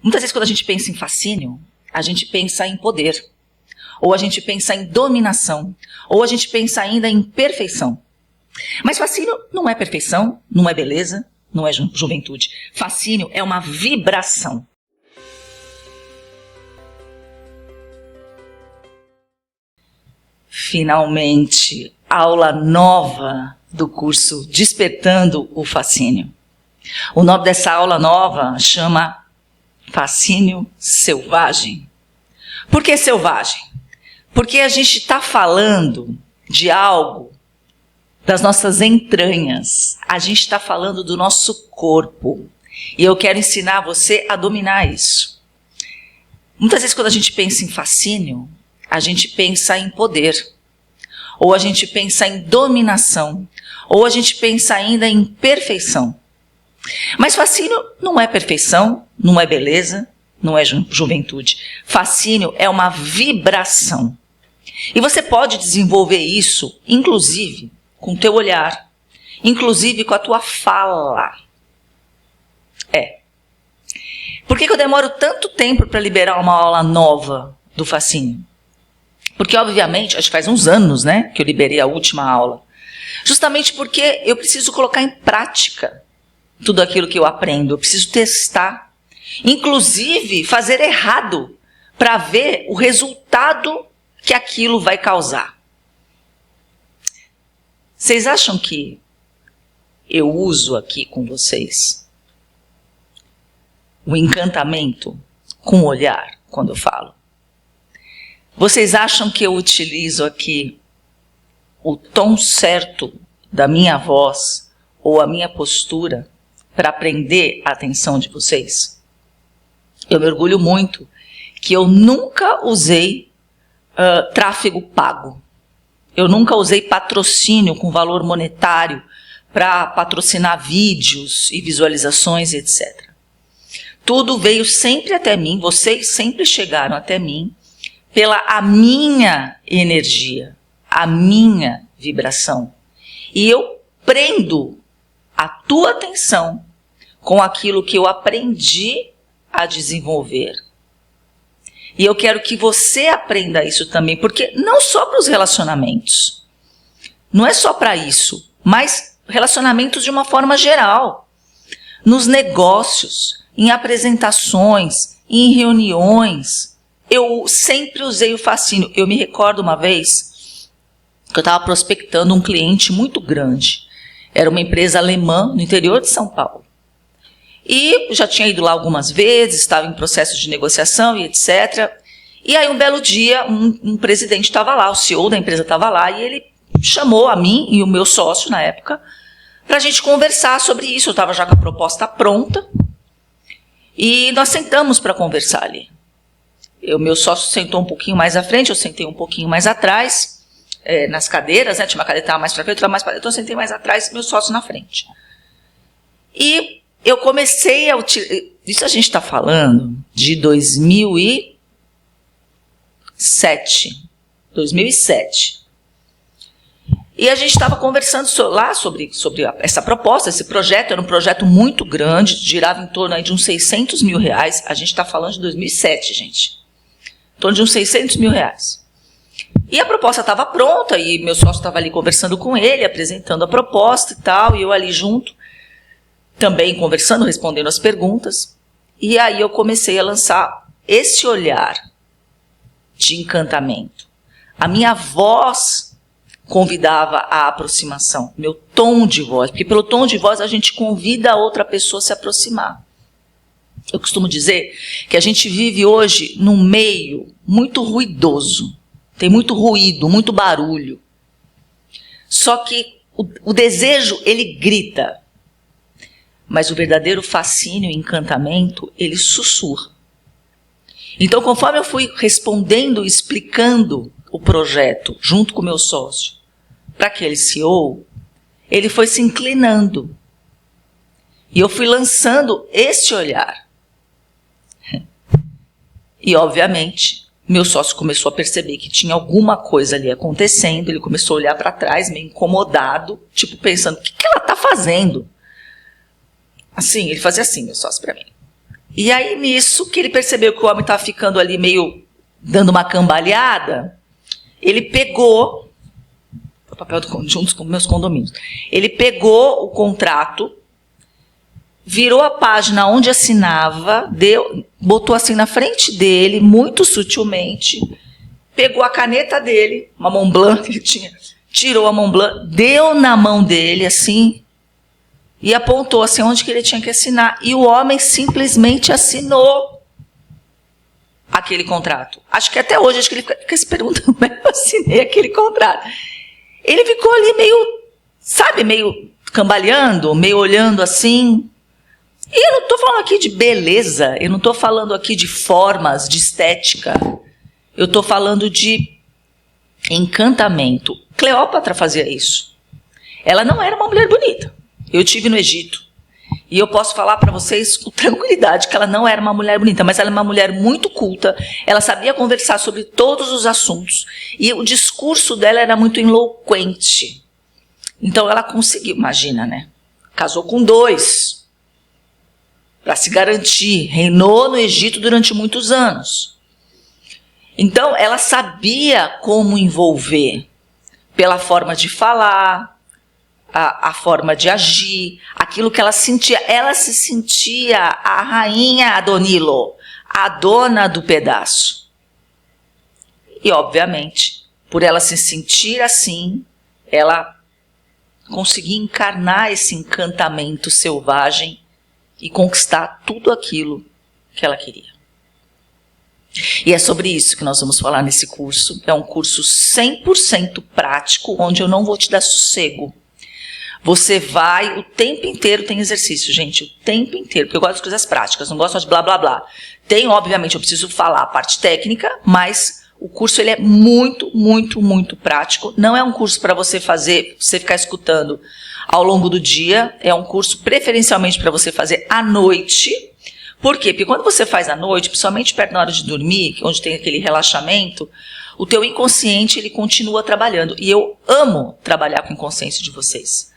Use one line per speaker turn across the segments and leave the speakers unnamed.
Muitas vezes quando a gente pensa em fascínio, a gente pensa em poder, ou a gente pensa em dominação, ou a gente pensa ainda em perfeição. Mas fascínio não é perfeição, não é beleza, não é juventude. Fascínio é uma vibração. Finalmente, aula nova do curso Despertando o Fascínio. O nome dessa aula nova chama Fascínio Selvagem. Por que selvagem? Porque a gente está falando de algo das nossas entranhas. A gente está falando do nosso corpo. E eu quero ensinar você a dominar isso. Muitas vezes quando a gente pensa em fascínio, a gente pensa em poder, ou a gente pensa em dominação, ou a gente pensa ainda em perfeição. Mas fascínio não é perfeição, não é beleza, não é juventude. Fascínio é uma vibração. E você pode desenvolver isso, inclusive, com o teu olhar, inclusive com a tua fala. Por que eu demoro tanto tempo para liberar uma aula nova do fascínio? Porque, obviamente, acho que faz uns anos, né, que eu liberei a última aula. Justamente porque eu preciso colocar em prática tudo aquilo que eu aprendo. Eu preciso testar. Inclusive, fazer errado para ver o resultado que aquilo vai causar. Vocês acham que eu uso aqui com vocês o encantamento com o olhar quando eu falo? Vocês acham que eu utilizo aqui o tom certo da minha voz ou a minha postura para prender a atenção de vocês? Eu me orgulho muito que eu nunca usei tráfego pago. Eu nunca usei patrocínio com valor monetário para patrocinar vídeos e visualizações, etc. Tudo veio sempre até mim, vocês sempre chegaram até mim pela a minha energia, a minha vibração. E eu prendo a tua atenção com aquilo que eu aprendi a desenvolver. E eu quero que você aprenda isso também, porque não só para os relacionamentos, não é só para isso, mas relacionamentos de uma forma geral, nos negócios, em apresentações, em reuniões. Eu sempre usei o fascínio. Eu me recordo uma vez que eu estava prospectando um cliente muito grande. Era uma empresa alemã no interior de São Paulo. E já tinha ido lá algumas vezes, estava em processo de negociação e etc. E aí um belo dia, um presidente estava lá, o CEO da empresa estava lá, e ele chamou a mim e o meu sócio na época para a gente conversar sobre isso. Eu estava já com a proposta pronta e nós sentamos para conversar ali. Meu sócio sentou um pouquinho mais à frente, eu sentei um pouquinho mais atrás, nas cadeiras, né? Tinha uma cadeira que estava mais para frente, outra mais para dentro, então eu sentei mais atrás, meu sócio na frente. E eu comecei a utilizar, isso a gente está falando de 2007. E a gente estava conversando lá sobre essa proposta, esse projeto. Era um projeto muito grande, girava em torno aí de uns 600 mil reais. A gente está falando de 2007, gente. Em torno de uns 600 mil reais. E a proposta estava pronta, e meu sócio estava ali conversando com ele, apresentando a proposta e tal, e eu ali junto, também conversando, respondendo as perguntas. E aí eu comecei a lançar esse olhar de encantamento. A minha voz convidava a aproximação, meu tom de voz, porque pelo tom de voz a gente convida a outra pessoa a se aproximar. Eu costumo dizer que a gente vive hoje num meio muito ruidoso, tem muito ruído, muito barulho. Só que o desejo, ele grita, mas o verdadeiro fascínio e encantamento, ele sussurra. Então, conforme eu fui respondendo, explicando o projeto, junto com o meu sócio, para aquele CEO, ele foi se inclinando. E eu fui lançando esse olhar. E, obviamente, meu sócio começou a perceber que tinha alguma coisa ali acontecendo, ele começou a olhar para trás, meio incomodado, tipo pensando, o que ela está fazendo? Assim, ele fazia assim, meu sócio, para mim. E aí, nisso, que ele percebeu que o homem estava ficando ali meio dando uma cambalhada, ele pegou, o papel juntos com meus condomínios, ele pegou o contrato, virou a página onde assinava, botou assim na frente dele, muito sutilmente, pegou a caneta dele, uma Mont Blanc que ele tinha, tirou a Mont Blanc, deu na mão dele, assim, e apontou assim onde que ele tinha que assinar. E o homem simplesmente assinou aquele contrato. Acho que até hoje, acho que ele fica se perguntando como é que eu assinei aquele contrato. Ele ficou ali meio, sabe, meio cambaleando, meio olhando assim. E eu não estou falando aqui de beleza, eu não estou falando aqui de formas, de estética. Eu estou falando de encantamento. Cleópatra fazia isso. Ela não era uma mulher bonita. Eu estive no Egito. E eu posso falar para vocês com tranquilidade que ela não era uma mulher bonita, mas ela é uma mulher muito culta. Ela sabia conversar sobre todos os assuntos. E o discurso dela era muito eloquente. Então ela conseguiu, imagina, né? Casou com 2. Para se garantir. Reinou no Egito durante muitos anos. Então ela sabia como envolver. Pela forma de falar, a forma de agir, aquilo que ela sentia. Ela se sentia a rainha Adonilo, a dona do pedaço. E, obviamente, por ela se sentir assim, ela conseguia encarnar esse encantamento selvagem e conquistar tudo aquilo que ela queria. E é sobre isso que nós vamos falar nesse curso. É um curso 100% prático, onde eu não vou te dar sossego. Você vai, o tempo inteiro tem exercício, gente, o tempo inteiro, porque eu gosto das coisas práticas, não gosto de blá, blá, blá. Tem, obviamente, eu preciso falar a parte técnica, mas o curso ele é muito, muito, muito prático. Não é um curso para você fazer, você ficar escutando ao longo do dia, é um curso preferencialmente para você fazer à noite. Por quê? Porque quando você faz à noite, principalmente perto da hora de dormir, onde tem aquele relaxamento, o teu inconsciente ele continua trabalhando. E eu amo trabalhar com o inconsciente de vocês.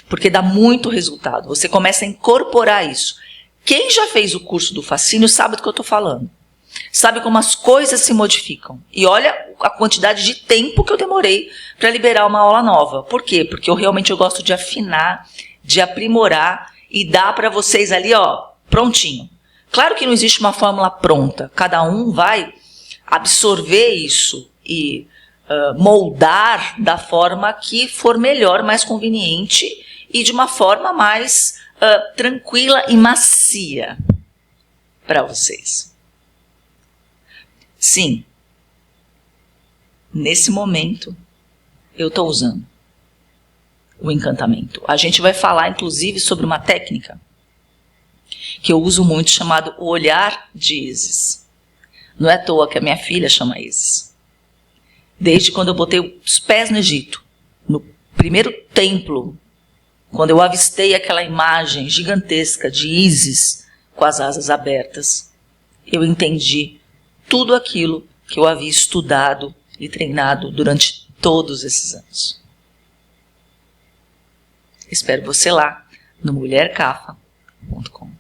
Porque dá muito resultado. Você começa a incorporar isso. Quem já fez o curso do fascínio sabe do que eu estou falando. Sabe como as coisas se modificam. E olha a quantidade de tempo que eu demorei para liberar uma aula nova. Por quê? Porque eu gosto de afinar, de aprimorar e dar para vocês ali, ó, prontinho. Claro que não existe uma fórmula pronta. Cada um vai absorver isso e moldar da forma que for melhor, mais conveniente e de uma forma mais tranquila e macia para vocês. Sim, nesse momento eu estou usando o encantamento. A gente vai falar, inclusive, sobre uma técnica que eu uso muito, chamado o olhar de Isis. Não é à toa que a minha filha chama Isis. Desde quando eu botei os pés no Egito, no primeiro templo, quando eu avistei aquela imagem gigantesca de Isis com as asas abertas, eu entendi tudo aquilo que eu havia estudado e treinado durante todos esses anos. Espero você lá no mulhercafa.com.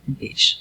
Um beijo.